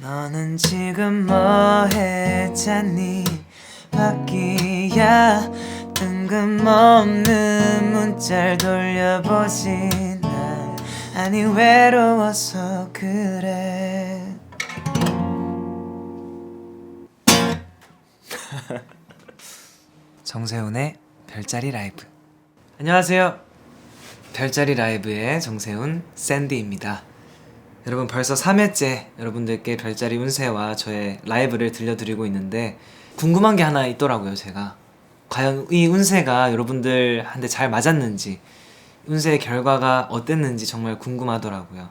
너는 지금 뭐해 잤니? 밖이야 뜬금없는 문자를 돌려보지 날 아니 외로워서 그래. 정세훈의 별자리 라이브. 안녕하세요. 별자리 라이브의 정세훈 샌디입니다. 여러분 벌써 3회째 여러분들께 별자리 운세와 저의 라이브를 들려드리고 있는데 궁금한 게 하나 있더라고요. 제가 과연 이 운세가 여러분들한테 잘 맞았는지 운세의 결과가 어땠는지 정말 궁금하더라고요.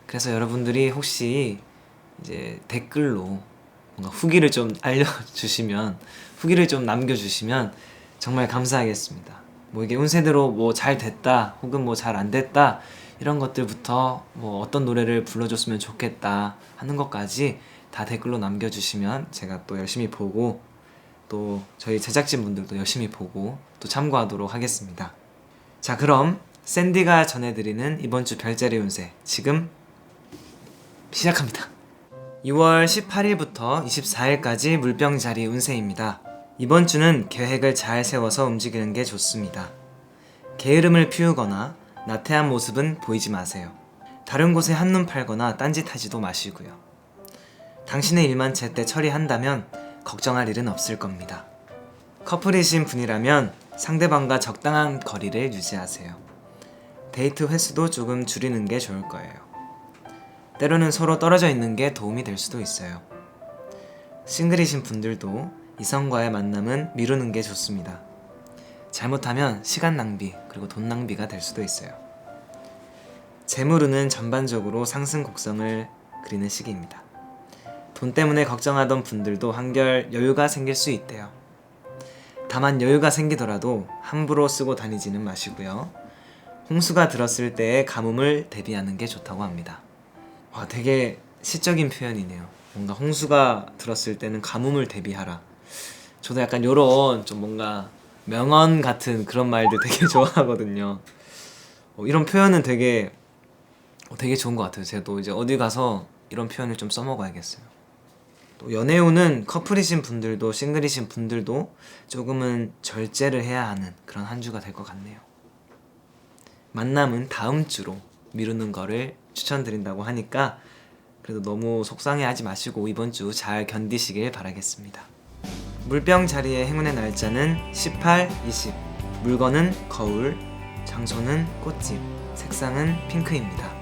그래서 여러분들이 혹시 이제 댓글로 뭔가 후기를 좀 알려주시면, 후기를 좀 남겨주시면 정말 감사하겠습니다. 뭐 이게 운세대로 뭐 잘 됐다 혹은 뭐 잘 안 됐다 이런 것들부터 뭐 어떤 노래를 불러줬으면 좋겠다 하는 것까지 다 댓글로 남겨주시면 제가 또 열심히 보고 또 저희 제작진분들도 열심히 보고 또 참고하도록 하겠습니다. 자, 그럼 샌디가 전해드리는 이번 주 별자리 운세 지금 시작합니다. 6월 18일부터 24일까지 물병자리 운세입니다. 이번 주는 계획을 잘 세워서 움직이는 게 좋습니다. 게으름을 피우거나 나태한 모습은 보이지 마세요. 다른 곳에 한눈 팔거나 딴짓하지도 마시고요. 당신의 일만 제때 처리한다면 걱정할 일은 없을 겁니다. 커플이신 분이라면 상대방과 적당한 거리를 유지하세요. 데이트 횟수도 조금 줄이는 게 좋을 거예요. 때로는 서로 떨어져 있는 게 도움이 될 수도 있어요. 싱글이신 분들도 이성과의 만남은 미루는 게 좋습니다. 잘못하면 시간 낭비 그리고 돈 낭비가 될 수도 있어요. 재물운은 전반적으로 상승 곡성을 그리는 시기입니다. 돈 때문에 걱정하던 분들도 한결 여유가 생길 수 있대요. 다만 여유가 생기더라도 함부로 쓰고 다니지는 마시고요. 홍수가 들었을 때의 가뭄을 대비하는 게 좋다고 합니다. 와, 되게 시적인 표현이네요. 뭔가 홍수가 들었을 때는 가뭄을 대비하라. 저도 약간 요런 좀 뭔가 명언 같은 그런 말들 되게 좋아하거든요. 이런 표현은 되게 좋은 것 같아요. 제가 또 이제 어디 가서 이런 표현을 좀 써먹어야겠어요. 또 연애운은 커플이신 분들도 싱글이신 분들도 조금은 절제를 해야 하는 그런 한 주가 될 것 같네요. 만남은 다음 주로 미루는 거를 추천드린다고 하니까 그래도 너무 속상해하지 마시고 이번 주 잘 견디시길 바라겠습니다. 물병 자리의 행운의 날짜는 18, 20. 물건은 거울, 장소는 꽃집, 색상은 핑크입니다.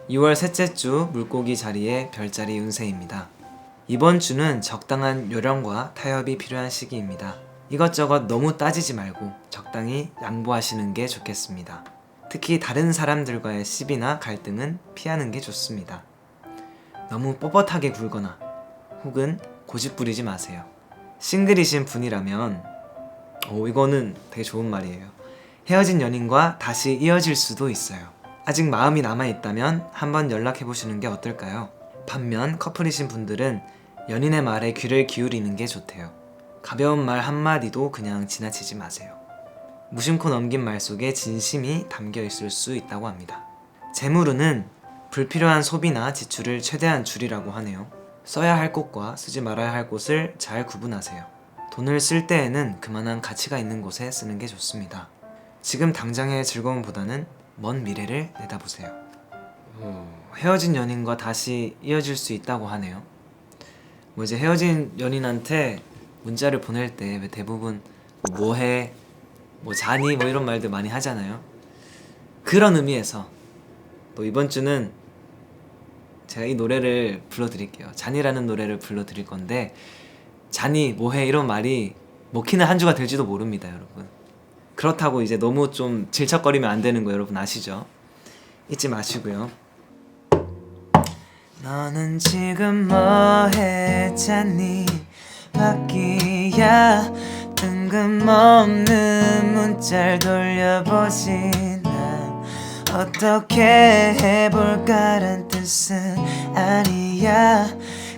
2월 셋째 주 물고기 자리의 별자리 운세입니다. 이번 주는 적당한 요령과 타협이 필요한 시기입니다. 이것저것 너무 따지지 말고 적당히 양보하시는 게 좋겠습니다. 특히 다른 사람들과의 시비나 갈등은 피하는 게 좋습니다. 너무 뻣뻣하게 굴거나 혹은 고집 부리지 마세요. 싱글이신 분이라면 이거는 되게 좋은 말이에요. 헤어진 연인과 다시 이어질 수도 있어요. 아직 마음이 남아있다면 한번 연락해보시는 게 어떨까요? 반면 커플이신 분들은 연인의 말에 귀를 기울이는 게 좋대요. 가벼운 말 한마디도 그냥 지나치지 마세요. 무심코 넘긴 말 속에 진심이 담겨 있을 수 있다고 합니다. 재물운은 불필요한 소비나 지출을 최대한 줄이라고 하네요. 써야 할 곳과 쓰지 말아야 할 곳을 잘 구분하세요. 돈을 쓸 때에는 그만한 가치가 있는 곳에 쓰는 게 좋습니다. 지금 당장의 즐거움보다는 먼 미래를 내다보세요. 헤어진 연인과 다시 이어질 수 있다고 하네요. 뭐 이제 헤어진 연인한테 문자를 보낼 때 왜 대부분 뭐해? 뭐 자니? 뭐 이런 말들 많이 하잖아요. 그런 의미에서 또 이번 주는 제가 이 노래를 불러드릴게요. 잔이라는 노래를 불러드릴 건데 잔이 뭐해 이런 말이 먹히는 한 주가 될지도 모릅니다, 여러분. 그렇다고 이제 너무 좀 질척거리면 안 되는 거 여러분 아시죠? 잊지 마시고요. 너는 지금 뭐해 잤니? 밖이야 뜬금없는 문자를 돌려보지 난 어떻게 해볼까란 뜻은 아니야.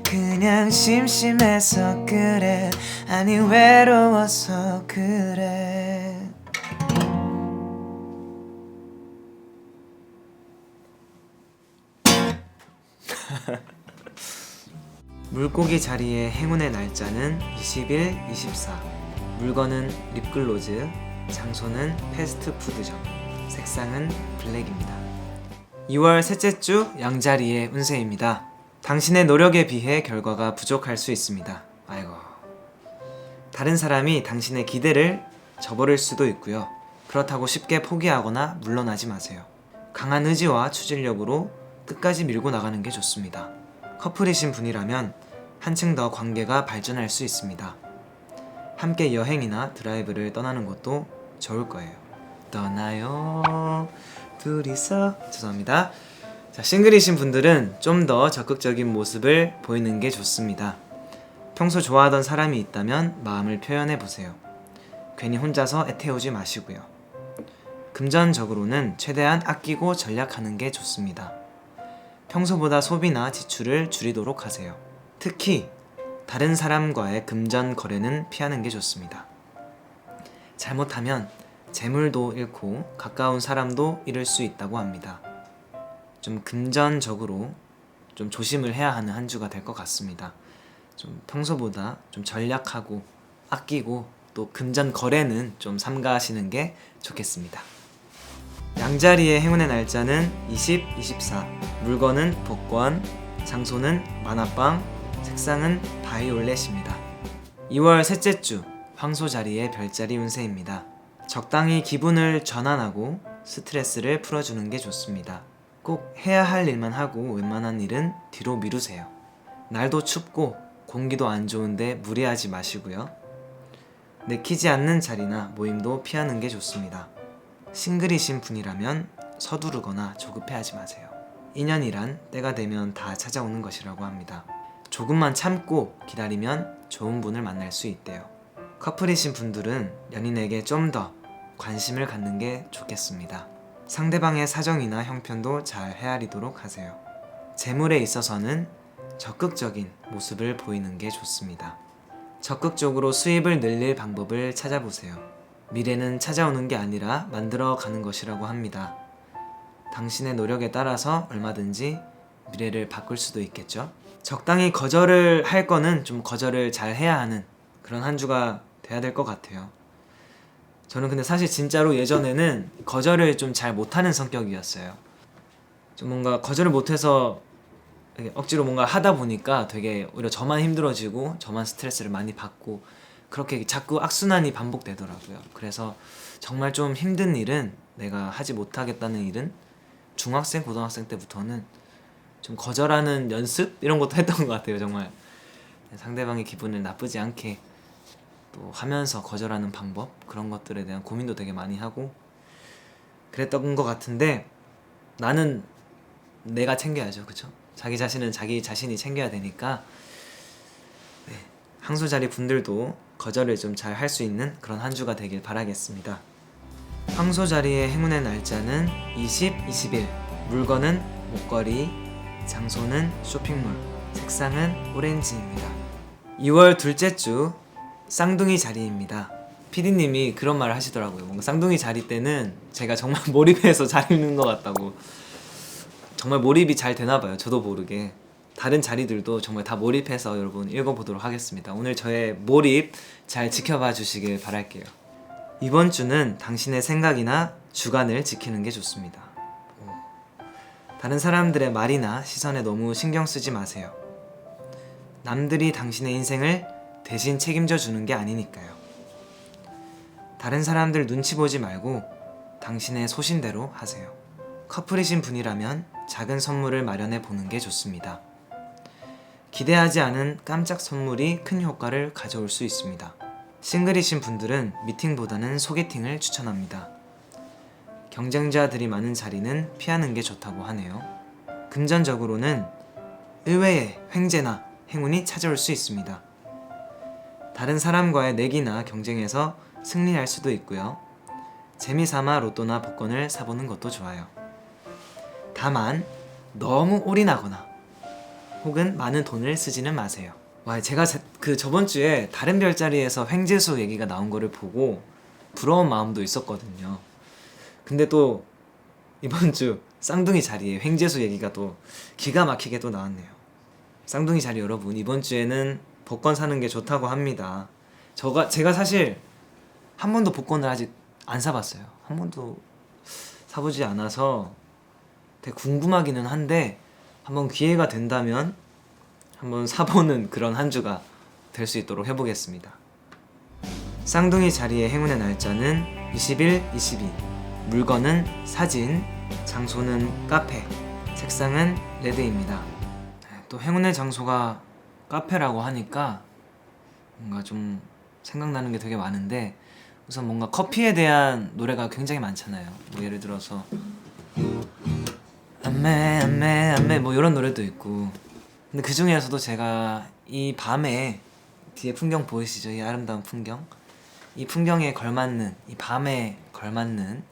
그냥 심심해서 그래. 아니 외로워서 그래. 물고기 자리의 행운의 날짜는 20일, 24. 물건은 립글로즈, 장소는 패스트푸드점, 색상은 블랙입니다. 2월 셋째 주 양자리의 운세입니다. 당신의 노력에 비해 결과가 부족할 수 있습니다. 아이고. 다른 사람이 당신의 기대를 저버릴 수도 있고요. 그렇다고 쉽게 포기하거나 물러나지 마세요. 강한 의지와 추진력으로 끝까지 밀고 나가는 게 좋습니다. 커플이신 분이라면 한층 더 관계가 발전할 수 있습니다. 함께 여행이나 드라이브를 떠나는 것도 좋을 거예요. 떠나요 둘이서. 죄송합니다. 자, 싱글이신 분들은 좀 더 적극적인 모습을 보이는 게 좋습니다. 평소 좋아하던 사람이 있다면 마음을 표현해 보세요. 괜히 혼자서 애태우지 마시고요. 금전적으로는 최대한 아끼고 전략하는 게 좋습니다. 평소보다 소비나 지출을 줄이도록 하세요. 특히 다른 사람과의 금전 거래는 피하는 게 좋습니다. 잘못하면 재물도 잃고 가까운 사람도 잃을 수 있다고 합니다. 좀 금전적으로 좀 조심을 해야 하는 한 주가 될 것 같습니다. 좀 평소보다 좀 전략하고 아끼고 또 금전 거래는 좀 삼가하시는 게 좋겠습니다. 양자리의 행운의 날짜는 20, 24. 물건은 복권, 장소는 만화방, 색상은 바이올렛입니다. 2월 셋째 주 황소 자리의 별자리 운세입니다. 적당히 기분을 전환하고 스트레스를 풀어주는 게 좋습니다. 꼭 해야 할 일만 하고 웬만한 일은 뒤로 미루세요. 날도 춥고 공기도 안 좋은데 무리하지 마시고요. 내키지 않는 자리나 모임도 피하는 게 좋습니다. 싱글이신 분이라면 서두르거나 조급해하지 마세요. 인연이란 때가 되면 다 찾아오는 것이라고 합니다. 조금만 참고 기다리면 좋은 분을 만날 수 있대요. 커플이신 분들은 연인에게 좀 더 관심을 갖는 게 좋겠습니다. 상대방의 사정이나 형편도 잘 헤아리도록 하세요. 재물에 있어서는 적극적인 모습을 보이는 게 좋습니다. 적극적으로 수입을 늘릴 방법을 찾아보세요. 미래는 찾아오는 게 아니라 만들어가는 것이라고 합니다. 당신의 노력에 따라서 얼마든지 미래를 바꿀 수도 있겠죠? 적당히 거절을 할 거는 좀 거절을 잘 해야 하는 그런 한 주가 돼야 될 것 같아요. 저는 근데 사실 진짜로 예전에는 거절을 좀 잘 못하는 성격이었어요. 좀 뭔가 거절을 못해서 억지로 뭔가 하다 보니까 되게 오히려 저만 힘들어지고 저만 스트레스를 많이 받고 그렇게 자꾸 악순환이 반복되더라고요. 그래서 정말 좀 힘든 일은, 내가 하지 못하겠다는 일은 중학생, 고등학생 때부터는 좀 거절하는 연습? 이런 것도 했던 것 같아요. 정말 상대방의 기분을 나쁘지 않게 또 하면서 거절하는 방법, 그런 것들에 대한 고민도 되게 많이 하고 그랬던 것 같은데, 나는 내가 챙겨야죠. 그쵸? 자기 자신은 자기 자신이 챙겨야 되니까 네, 황소자리 분들도 거절을 좀 잘 할 수 있는 그런 한 주가 되길 바라겠습니다. 황소자리의 행운의 날짜는 20, 21. 물건은 목걸이, 장소는 쇼핑몰, 색상은 오렌지입니다. 2월 둘째 주 쌍둥이 자리입니다. PD님이 그런 말을 하시더라고요. 뭔가 쌍둥이 자리 때는 제가 정말 몰입해서 잘 읽는 것 같다고. 정말 몰입이 잘 되나봐요. 저도 모르게. 다른 자리들도 정말 다 몰입해서 여러분 읽어보도록 하겠습니다. 오늘 저의 몰입 잘 지켜봐 주시길 바랄게요. 이번 주는 당신의 생각이나 주관을 지키는 게 좋습니다. 다른 사람들의 말이나 시선에 너무 신경 쓰지 마세요. 남들이 당신의 인생을 대신 책임져 주는 게 아니니까요. 다른 사람들 눈치 보지 말고 당신의 소신대로 하세요. 커플이신 분이라면 작은 선물을 마련해 보는 게 좋습니다. 기대하지 않은 깜짝 선물이 큰 효과를 가져올 수 있습니다. 싱글이신 분들은 미팅보다는 소개팅을 추천합니다. 경쟁자들이 많은 자리는 피하는 게 좋다고 하네요. 금전적으로는 의외의 횡재나 행운이 찾아올 수 있습니다. 다른 사람과의 내기나 경쟁에서 승리할 수도 있고요. 재미삼아 로또나 복권을 사보는 것도 좋아요. 다만 너무 올인하거나 혹은 많은 돈을 쓰지는 마세요. 와, 제가 저번 주에 다른 별자리에서 횡재수 얘기가 나온 거를 보고 부러운 마음도 있었거든요. 근데 또 이번 주 쌍둥이 자리에 횡재수 얘기가 또 기가 막히게 또 나왔네요. 쌍둥이 자리 여러분, 이번 주에는 복권 사는 게 좋다고 합니다. 제가 사실 한 번도 복권을 아직 안 사봤어요. 한 번도 사보지 않아서 되게 궁금하기는 한데 한번 기회가 된다면 한번 사보는 그런 한 주가 될 수 있도록 해보겠습니다. 쌍둥이 자리의 행운의 날짜는 21, 22. 물건은 사진, 장소는 카페, 색상은 레드입니다. 또 행운의 장소가 카페라고 하니까 뭔가 좀 생각나는 게 되게 많은데, 우선 뭔가 커피에 대한 노래가 굉장히 많잖아요. 뭐 예를 들어서 안매 안매 안매 뭐 이런 노래도 있고, 근데 그 중에서도 제가 이 밤에 뒤에 풍경 보이시죠? 이 아름다운 풍경, 이 풍경에 걸맞는, 이 밤에 걸맞는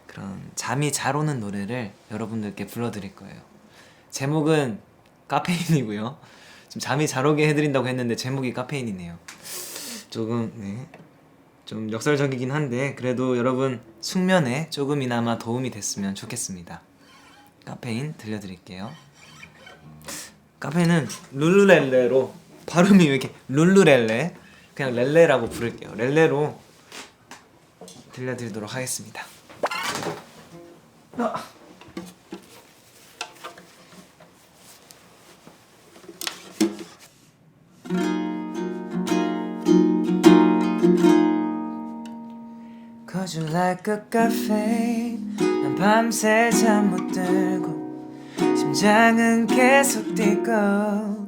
그런 잠이 잘 오는 노래를 여러분들께 불러드릴 거예요. 제목은 카페인이고요. 지금 잠이 잘 오게 해드린다고 했는데 제목이 카페인이네요. 조금 좀 역설적이긴 한데 그래도 여러분 숙면에 조금이나마 도움이 됐으면 좋겠습니다. 카페인 들려드릴게요. 카페인은 룰루렐레로, 발음이 왜 이렇게 룰루렐레, 그냥 렐레라고 부를게요. 렐레로 들려드리도록 하겠습니다. Cause you like a caffeine. 난 밤새 잠 못 들고 심장은 계속 뛰고,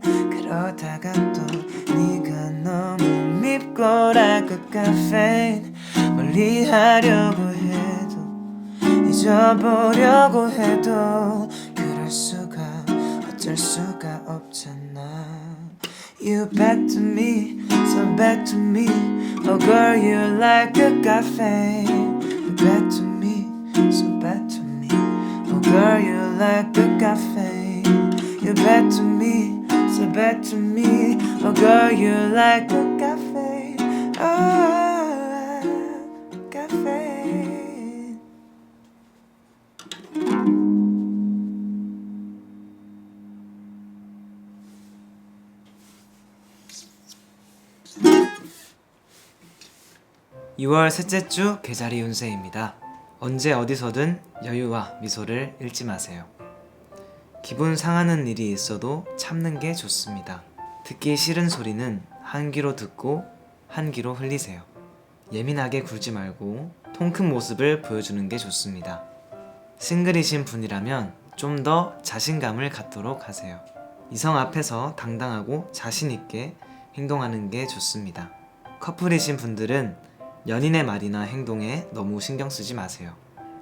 그러다가 또 네가 너무 밉고 like a caffeine. 멀리 하려고 해도 잊어보려고 해도 그럴 수가, 어쩔 수가 없잖아. You bad to me, so bad to me. Oh girl, you like a caffeine. You bad to me, so bad to me. Oh girl, you like a caffeine. You bad to me, so bad to me. Oh girl, you like a caffeine. Oh, caffeine. (6월) 셋째 주 개자리 운세입니다. 언제 어디서든 여유와 미소를 잃지 마세요. 기분 상하는 일이 있어도 참는 게 좋습니다. 듣기 싫은 소리는 한 귀로 듣고 한 귀로 흘리세요. 예민하게 굴지 말고 통 큰 모습을 보여주는 게 좋습니다. 싱글이신 분이라면 좀 더 자신감을 갖도록 하세요. 이성 앞에서 당당하고 자신 있게 행동하는 게 좋습니다. 커플이신 분들은 연인의 말이나 행동에 너무 신경 쓰지 마세요.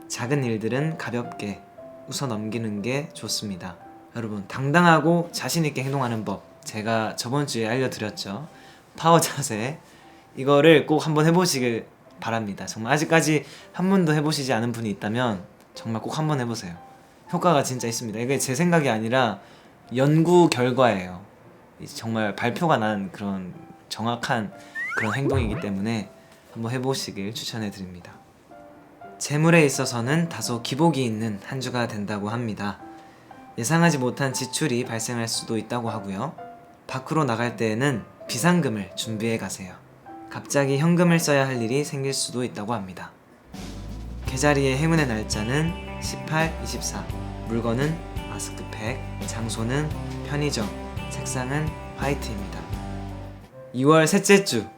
작은 일들은 가볍게 웃어 넘기는 게 좋습니다. 여러분, 당당하고 자신 있게 행동하는 법, 제가 저번 주에 알려드렸죠. 파워 자세, 이거를 꼭 한번 해보시길 바랍니다. 정말 아직까지 한 번도 해보시지 않은 분이 있다면 정말 꼭 한번 해보세요. 효과가 진짜 있습니다. 이게 제 생각이 아니라 연구 결과예요. 정말 발표가 난 그런 정확한 그런 행동이기 때문에 한번 해보시길 추천해드립니다. 재물에 있어서는 다소 기복이 있는 한 주가 된다고 합니다. 예상하지 못한 지출이 발생할 수도 있다고 하고요. 밖으로 나갈 때에는 비상금을 준비해 가세요. 갑자기 현금을 써야 할 일이 생길 수도 있다고 합니다. 개자리의 행운의 날짜는 18, 24. 물건은 마스크팩, 장소는 편의점, 색상은 화이트입니다. 2월 셋째 주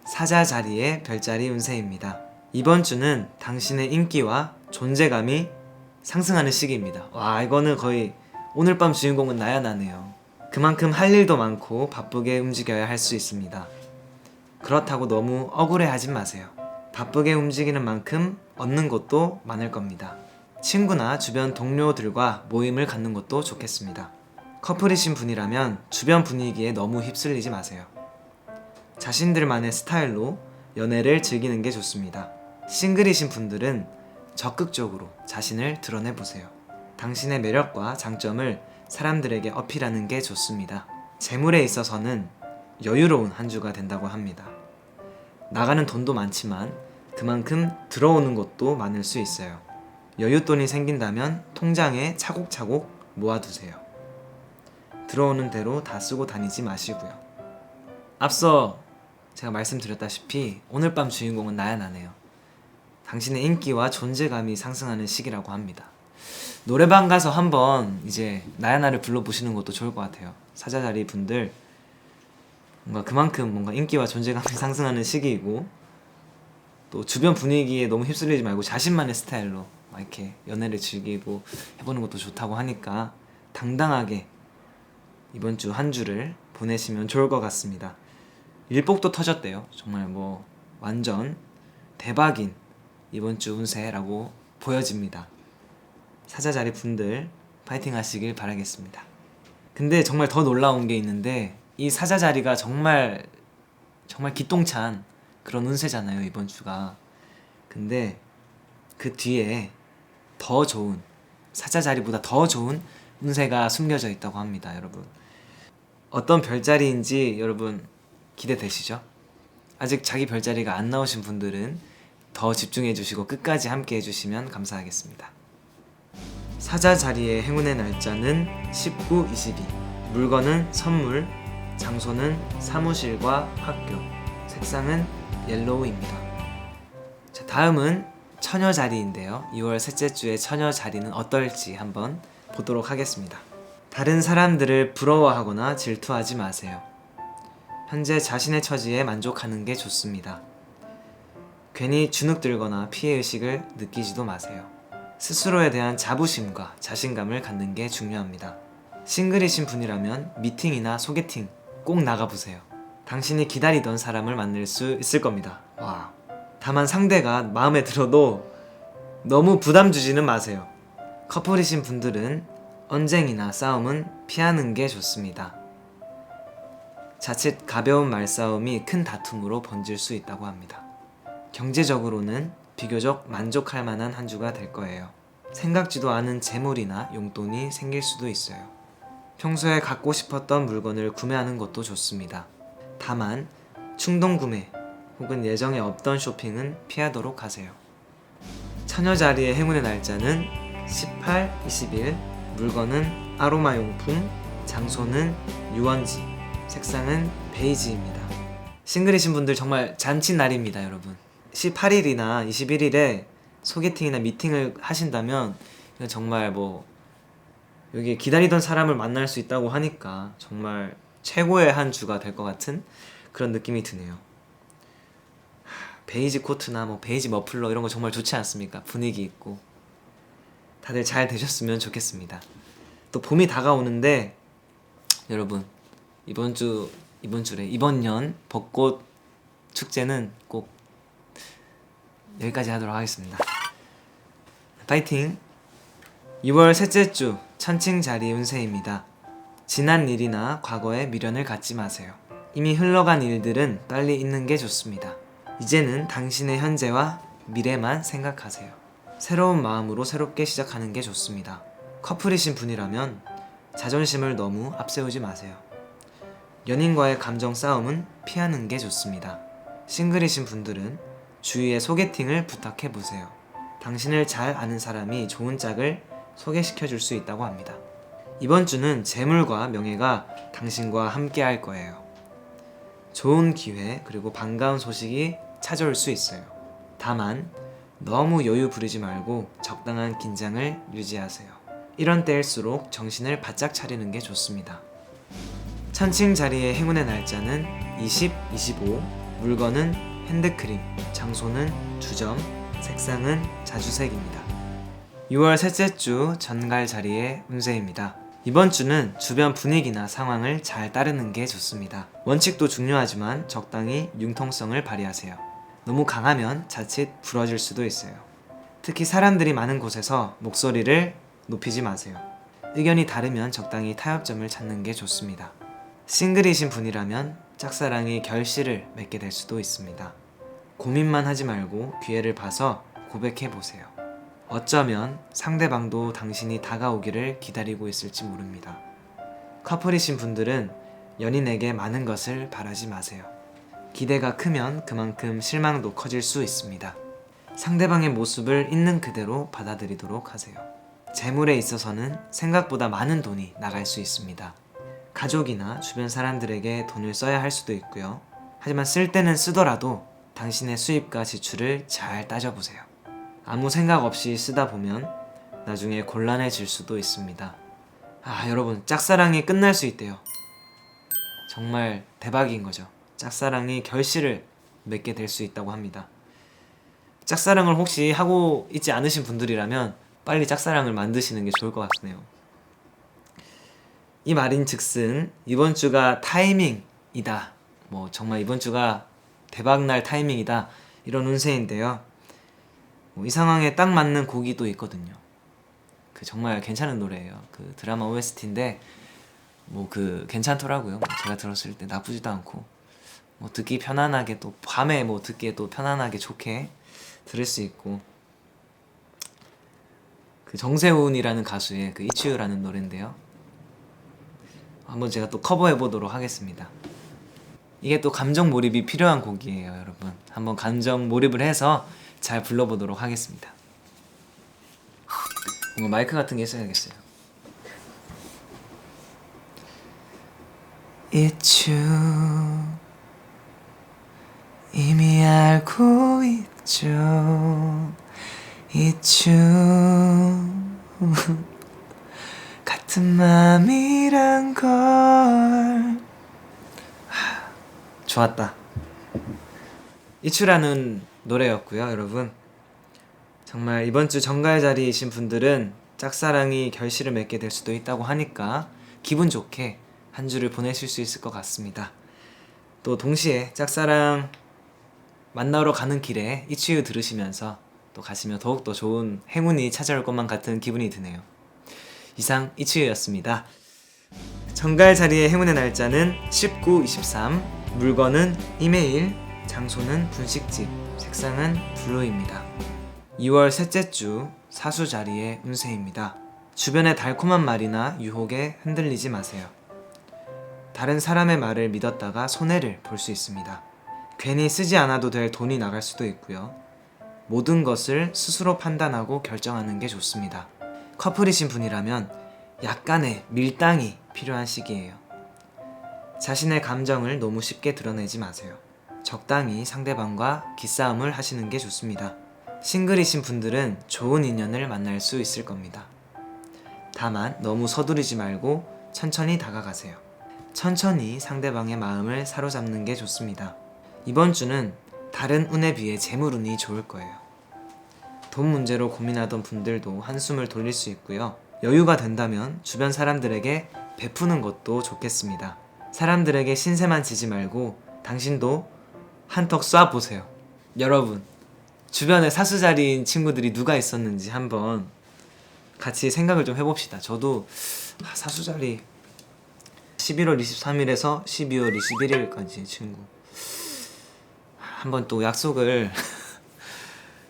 사자 자리의 별자리 운세입니다. 이번 주는 당신의 인기와 존재감이 상승하는 시기입니다. 와, 이거는 거의 오늘 밤 주인공은 나야 나네요. 그만큼 할 일도 많고 바쁘게 움직여야 할 수 있습니다. 그렇다고 너무 억울해하지 마세요. 바쁘게 움직이는 만큼 얻는 것도 많을 겁니다. 친구나 주변 동료들과 모임을 갖는 것도 좋겠습니다. 커플이신 분이라면 주변 분위기에 너무 휩쓸리지 마세요. 자신들만의 스타일로 연애를 즐기는 게 좋습니다. 싱글이신 분들은 적극적으로 자신을 드러내보세요. 당신의 매력과 장점을 사람들에게 어필하는 게 좋습니다. 재물에 있어서는 여유로운 한 주가 된다고 합니다. 나가는 돈도 많지만 그만큼 들어오는 것도 많을 수 있어요. 여윳돈이 생긴다면 통장에 차곡차곡 모아두세요. 들어오는 대로 다 쓰고 다니지 마시고요. 앞서 제가 말씀드렸다시피 오늘 밤 주인공은 나야나네요. 당신의 인기와 존재감이 상승하는 시기라고 합니다. 노래방 가서 한번 이제 나야나를 불러보시는 것도 좋을 것 같아요. 사자자리 분들 뭔가 그만큼 뭔가 인기와 존재감이 상승하는 시기이고, 또 주변 분위기에 너무 휩쓸리지 말고 자신만의 스타일로 막 이렇게 연애를 즐기고 해보는 것도 좋다고 하니까 당당하게 이번 주 한 주를 보내시면 좋을 것 같습니다. 일복도 터졌대요. 정말 뭐 완전 대박인 이번 주 운세라고 보여집니다. 사자자리 분들 파이팅 하시길 바라겠습니다. 근데 정말 더 놀라운 게 있는데, 이 사자자리가 정말 기똥찬 그런 운세잖아요, 이번 주가. 근데 그 뒤에 더 좋은, 사자자리보다 더 좋은 운세가 숨겨져 있다고 합니다, 여러분. 어떤 별자리인지 여러분 기대되시죠? 아직 자기 별자리가 안 나오신 분들은 더 집중해 주시고 끝까지 함께 해주시면 감사하겠습니다. 사자자리의 행운의 날짜는 19, 22. 물건은 선물, 장소는 사무실과 학교, 색상은 옐로우입니다. 자, 다음은 처녀자리인데요. 2월 셋째 주의 처녀자리는 어떨지 한번 보도록 하겠습니다. 다른 사람들을 부러워하거나 질투하지 마세요. 현재 자신의 처지에 만족하는 게 좋습니다. 괜히 주눅들거나 피해의식을 느끼지도 마세요. 스스로에 대한 자부심과 자신감을 갖는 게 중요합니다. 싱글이신 분이라면 미팅이나 소개팅 꼭 나가보세요. 당신이 기다리던 사람을 만날 수 있을 겁니다. 와. 다만 상대가 마음에 들어도 너무 부담 주지는 마세요. 커플이신 분들은 언쟁이나 싸움은 피하는 게 좋습니다. 자칫 가벼운 말싸움이 큰 다툼으로 번질 수 있다고 합니다. 경제적으로는 비교적 만족할 만한 한 주가 될 거예요. 생각지도 않은 재물이나 용돈이 생길 수도 있어요. 평소에 갖고 싶었던 물건을 구매하는 것도 좋습니다. 다만 충동 구매 혹은 예정에 없던 쇼핑은 피하도록 하세요. 처녀자리의 행운의 날짜는 18, 21. 물건은 아로마 용품, 장소는 유원지, 색상은 베이지입니다. 싱글이신 분들 정말 잔치날입니다, 여러분. 18일이나 21일에 소개팅이나 미팅을 하신다면 정말 뭐 여기 기다리던 사람을 만날 수 있다고 하니까 정말 최고의 한 주가 될 것 같은 그런 느낌이 드네요. 베이지 코트나 뭐 베이지 머플러 이런 거 정말 좋지 않습니까? 분위기 있고. 다들 잘 되셨으면 좋겠습니다. 또 봄이 다가오는데 여러분 이번 년 벚꽃 축제는 꼭 여기까지 하도록 하겠습니다. 파이팅! 2월 셋째 주 천칭자리 운세입니다. 지난 일이나 과거에 미련을 갖지 마세요. 이미 흘러간 일들은 빨리 잊는 게 좋습니다. 이제는 당신의 현재와 미래만 생각하세요. 새로운 마음으로 새롭게 시작하는 게 좋습니다. 커플이신 분이라면 자존심을 너무 앞세우지 마세요. 연인과의 감정 싸움은 피하는 게 좋습니다. 싱글이신 분들은 주위에 소개팅을 부탁해보세요. 당신을 잘 아는 사람이 좋은 짝을 소개시켜 줄 수 있다고 합니다. 이번 주는 재물과 명예가 당신과 함께 할 거예요. 좋은 기회 그리고 반가운 소식이 찾아올 수 있어요. 다만 너무 여유 부리지 말고 적당한 긴장을 유지하세요. 이런 때일수록 정신을 바짝 차리는 게 좋습니다. 천칭자리의 행운의 날짜는 20, 25. 물건은 핸드크림, 장소는 주점, 색상은 자주색입니다. 6월 셋째 주 전갈 자리의 운세입니다. 이번 주는 주변 분위기나 상황을 잘 따르는 게 좋습니다. 원칙도 중요하지만 적당히 융통성을 발휘하세요. 너무 강하면 자칫 부러질 수도 있어요. 특히 사람들이 많은 곳에서 목소리를 높이지 마세요. 의견이 다르면 적당히 타협점을 찾는 게 좋습니다. 싱글이신 분이라면 짝사랑이 결실을 맺게 될 수도 있습니다. 고민만 하지 말고 기회를 봐서 고백해보세요. 어쩌면 상대방도 당신이 다가오기를 기다리고 있을지 모릅니다. 커플이신 분들은 연인에게 많은 것을 바라지 마세요. 기대가 크면 그만큼 실망도 커질 수 있습니다. 상대방의 모습을 있는 그대로 받아들이도록 하세요. 재물에 있어서는 생각보다 많은 돈이 나갈 수 있습니다. 가족이나 주변 사람들에게 돈을 써야 할 수도 있고요. 하지만 쓸 때는 쓰더라도 당신의 수입과 지출을 잘 따져보세요. 아무 생각 없이 쓰다 보면 나중에 곤란해질 수도 있습니다. 여러분, 짝사랑이 끝날 수 있대요. 정말 대박인 거죠. 짝사랑이 결실을 맺게 될 수 있다고 합니다. 짝사랑을 혹시 하고 있지 않으신 분들이라면 빨리 짝사랑을 만드시는 게 좋을 것 같네요. 이 말인 즉슨 이번 주가 타이밍이다, 정말 이번 주가 대박날 타이밍이다, 이런 운세인데요. 이 상황에 딱 맞는 곡이 또 있거든요. 정말 괜찮은 노래예요. 드라마 OST인데 괜찮더라고요. 제가 들었을 때 나쁘지도 않고 듣기 편안하게, 또 밤에 듣기에 또 편안하게 좋게 들을 수 있고, 정세훈이라는 가수의 이치유라는 노래인데요. 한번 제가 또 커버해 보도록 하겠습니다. 이게 또 감정 몰입이 필요한 곡이에요, 여러분. 한번 감정 몰입을 해서 잘 불러보도록 하겠습니다. 뭔가 마이크 같은 게 있어야겠어요. 이츄 이미 알고 있죠. 이츄 같은 맘이란 걸. 좋았다. 이츄라는 노래였고요, 여러분. 정말 이번 주 정가의 자리이신 분들은 짝사랑이 결실을 맺게 될 수도 있다고 하니까 기분 좋게 한 주를 보내실 수 있을 것 같습니다. 또 동시에 짝사랑 만나러 가는 길에 이치유 들으시면서 또 가시면 더욱더 좋은 행운이 찾아올 것만 같은 기분이 드네요. 이상 이치유였습니다. 정가의 자리의 행운의 날짜는 19, 23, 물건은 이메일, 장소는 분식집, 색상은 블루입니다. 2월 셋째 주 사수 자리의 운세입니다. 주변의 달콤한 말이나 유혹에 흔들리지 마세요. 다른 사람의 말을 믿었다가 손해를 볼 수 있습니다. 괜히 쓰지 않아도 될 돈이 나갈 수도 있고요. 모든 것을 스스로 판단하고 결정하는 게 좋습니다. 커플이신 분이라면 약간의 밀당이 필요한 시기예요. 자신의 감정을 너무 쉽게 드러내지 마세요. 적당히 상대방과 기싸움을 하시는 게 좋습니다. 싱글이신 분들은 좋은 인연을 만날 수 있을 겁니다. 다만 너무 서두르지 말고 천천히 다가가세요. 천천히 상대방의 마음을 사로잡는 게 좋습니다. 이번 주는 다른 운에 비해 재물운이 좋을 거예요. 돈 문제로 고민하던 분들도 한숨을 돌릴 수 있고요. 여유가 된다면 주변 사람들에게 베푸는 것도 좋겠습니다. 사람들에게 신세만 지지 말고 당신도 한턱 쏴보세요. 여러분, 주변에 사수자리인 친구들이 누가 있었는지 한번 같이 생각을 좀 해봅시다. 저도 사수자리 11월 23일에서 12월 21일까지 친구 한번 또 약속을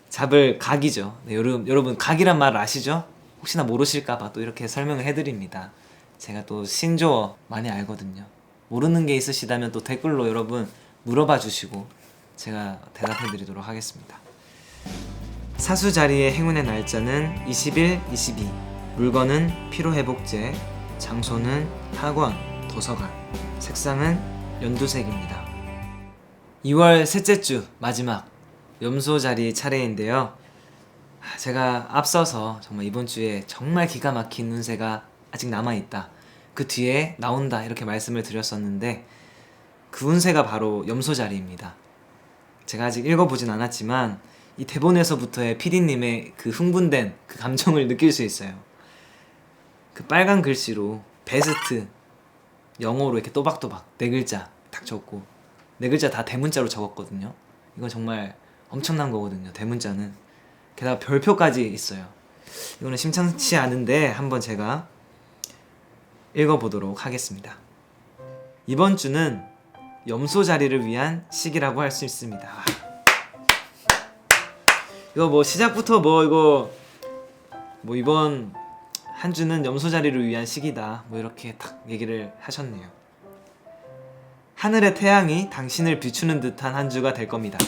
잡을 각이죠. 네, 여러분 각이란 말 아시죠? 혹시나 모르실까봐 또 이렇게 설명을 해드립니다. 제가 또 신조어 많이 알거든요. 모르는 게 있으시다면 또 댓글로 여러분 물어봐 주시고 제가 대답해드리도록 하겠습니다. 사수 자리의 행운의 날짜는 20일, 22. 물건은 피로회복제, 장소는 학원, 도서관, 색상은 연두색입니다. 2월 셋째 주 마지막 염소 자리 차례인데요. 제가 앞서서 정말 이번 주에 정말 기가 막힌 운세가 아직 남아있다, 그 뒤에 나온다, 이렇게 말씀을 드렸었는데 그 운세가 바로 염소 자리입니다. 제가 아직 읽어보진 않았지만 이 대본에서부터의 PD님의 그 흥분된 그 감정을 느낄 수 있어요. 그 빨간 글씨로 베스트 영어로 이렇게 또박또박 4글자 딱 적고 4글자 다 대문자로 적었거든요. 이건 정말 엄청난 거거든요, 대문자는. 게다가 별표까지 있어요. 이거는 심상치 않은데 한번 제가 읽어보도록 하겠습니다. 이번 주는 염소 자리를 위한 시기라고 할 수 있습니다. 이거 시작부터 이번 한 주는 염소 자리를 위한 시기다, 이렇게 딱 얘기를 하셨네요. 하늘의 태양이 당신을 비추는 듯한 한 주가 될 겁니다.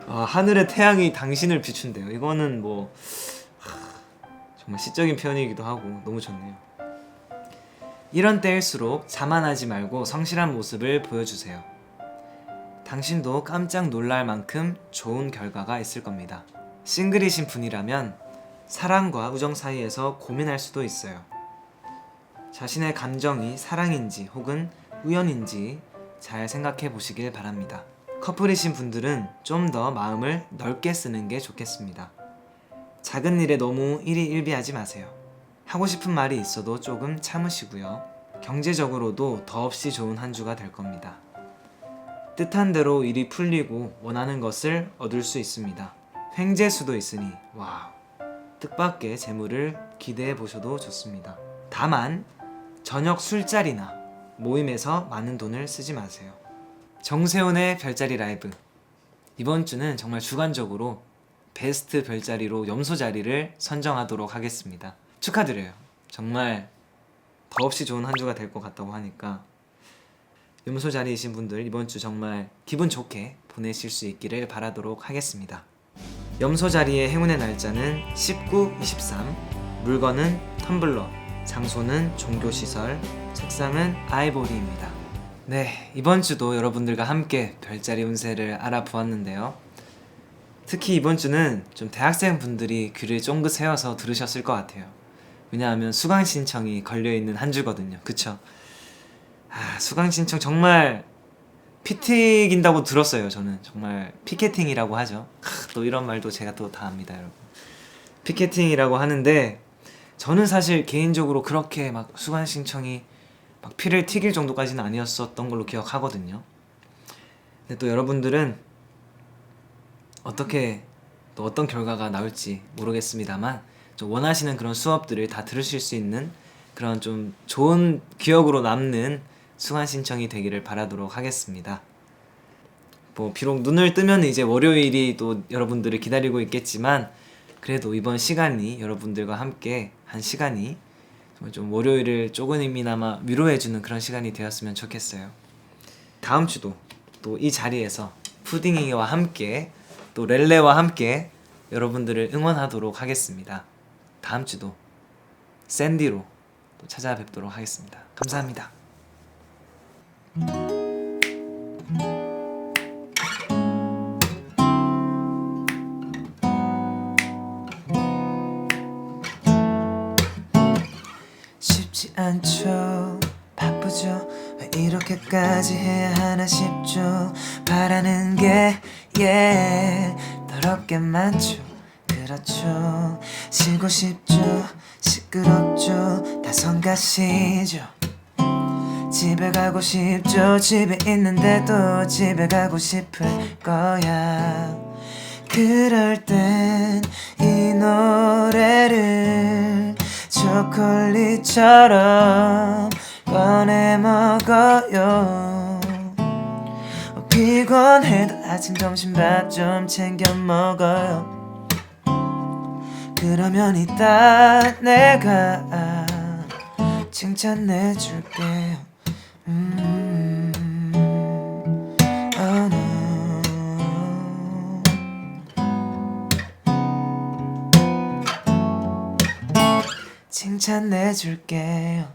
하늘의 태양이 당신을 비춘대요. 이거는 정말 시적인 표현이기도 하고 너무 좋네요. 이런 때일수록 자만하지 말고 성실한 모습을 보여주세요. 당신도 깜짝 놀랄 만큼 좋은 결과가 있을 겁니다. 싱글이신 분이라면 사랑과 우정 사이에서 고민할 수도 있어요. 자신의 감정이 사랑인지 혹은 우연인지 잘 생각해 보시길 바랍니다. 커플이신 분들은 좀 더 마음을 넓게 쓰는 게 좋겠습니다. 작은 일에 너무 일희일비하지 마세요. 하고 싶은 말이 있어도 조금 참으시고요. 경제적으로도 더없이 좋은 한 주가 될 겁니다. 뜻한 대로 일이 풀리고 원하는 것을 얻을 수 있습니다. 횡재수도 있으니 와우, 뜻밖의 재물을 기대해 보셔도 좋습니다. 다만 저녁 술자리나 모임에서 많은 돈을 쓰지 마세요. 정세훈의 별자리 라이브, 이번 주는 정말 주관적으로 베스트 별자리로 염소 자리를 선정하도록 하겠습니다. 축하드려요. 정말 더없이 좋은 한 주가 될 것 같다고 하니까 염소 자리이신 분들 이번 주 정말 기분 좋게 보내실 수 있기를 바라도록 하겠습니다. 염소 자리의 행운의 날짜는 19, 23, 물건은 텀블러, 장소는 종교시설, 색상은 아이보리입니다. 네, 이번 주도 여러분들과 함께 별자리 운세를 알아보았는데요. 특히 이번 주는 좀 대학생 분들이 귀를 쫑긋 세워서 들으셨을 것 같아요. 왜냐하면 수강 신청이 걸려있는 한 주거든요. 그쵸? 수강 신청 정말 피튀긴다고 들었어요. 저는 정말 피켓팅이라고 하죠. 또 이런 말도 제가 또 다 합니다, 여러분. 피켓팅이라고 하는데 저는 사실 개인적으로 그렇게 막 수강 신청이 막 피를 튀길 정도까지는 아니었었던 걸로 기억하거든요. 근데 또 여러분들은 어떻게 또 어떤 결과가 나올지 모르겠습니다만 좀 원하시는 그런 수업들을 다 들으실 수 있는 그런 좀 좋은 기억으로 남는 수강 신청이 되기를 바라도록 하겠습니다. 뭐 비록 눈을 뜨면 이제 월요일이 또 여러분들을 기다리고 있겠지만 그래도 이번 시간이 여러분들과 함께 한 시간이 정말 좀 월요일을 조금이나마 위로해주는 그런 시간이 되었으면 좋겠어요. 다음 주도 또 이 자리에서 푸딩이와 함께 또 렐레와 함께 여러분들을 응원하도록 하겠습니다. 다음 주도 샌디로 또 찾아뵙도록 하겠습니다. 감사합니다. 쉽지 않죠, 바쁘죠, 왜 이렇게까지 해야 하나 싶죠. 바라는 게 더럽게 많죠. 그렇죠, 쉬고 싶죠, 시끄럽죠, 다 성가시죠. 집에 가고 싶죠, 집에 있는데도 집에 가고 싶을 거야. 그럴 땐 이 노래를 초콜릿처럼 꺼내 먹어요. 피곤해도 아침 점심밥 좀 챙겨 먹어요. 그러면 이따 내가 칭찬해줄게요. Oh no. 칭찬해줄게요.